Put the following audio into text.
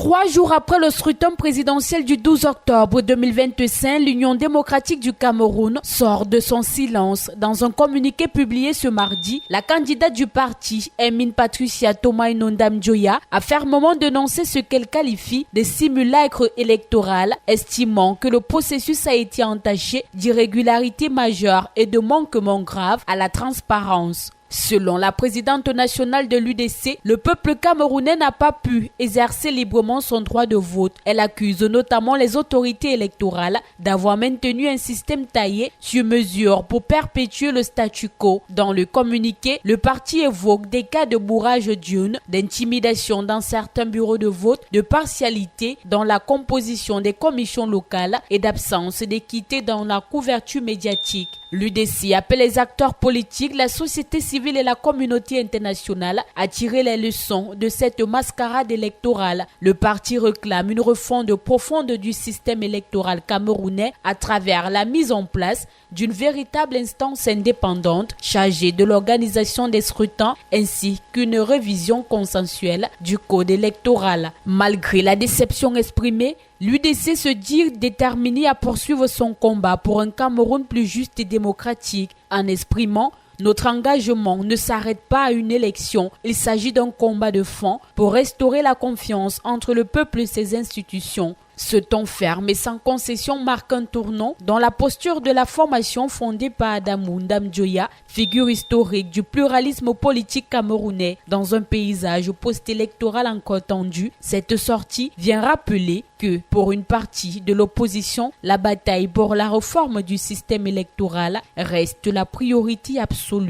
3 jours après le scrutin présidentiel du 12 octobre 2025, l'Union démocratique du Cameroun sort de son silence. Dans un communiqué publié ce mardi, la candidate du parti, Emine Patricia Thomas Inonda Mjoya, a fermement dénoncé ce qu'elle qualifie de simulacre électoral, estimant que le processus a été entaché d'irrégularités majeures et de manquements graves à la transparence. Selon la présidente nationale de l'UDC, le peuple camerounais n'a pas pu exercer librement son droit de vote. Elle accuse notamment les autorités électorales d'avoir maintenu un système taillé sur mesure pour perpétuer le statu quo. Dans le communiqué, le parti évoque des cas de bourrage d'urnes, d'intimidation dans certains bureaux de vote, de partialité dans la composition des commissions locales et d'absence d'équité dans la couverture médiatique. L'UDC appelle les acteurs politiques, la société civile et la communauté internationale à tirer les leçons de cette mascarade électorale. Le parti réclame une refonte profonde du système électoral camerounais à travers la mise en place d'une véritable instance indépendante chargée de l'organisation des scrutins ainsi qu'une révision consensuelle du code électoral. Malgré la déception exprimée, l'UDC se dit déterminée à poursuivre son combat pour un Cameroun plus juste et démocratique en exprimant « Notre engagement ne s'arrête pas à une élection, il s'agit d'un combat de fond pour restaurer la confiance entre le peuple et ses institutions ». Ce ton ferme et sans concession marque un tournant dans la posture de la formation fondée par Adamou Ndamjoya, figure historique du pluralisme politique camerounais. Dans un paysage post-électoral encore tendu, cette sortie vient rappeler que, pour une partie de l'opposition, la bataille pour la réforme du système électoral reste la priorité absolue.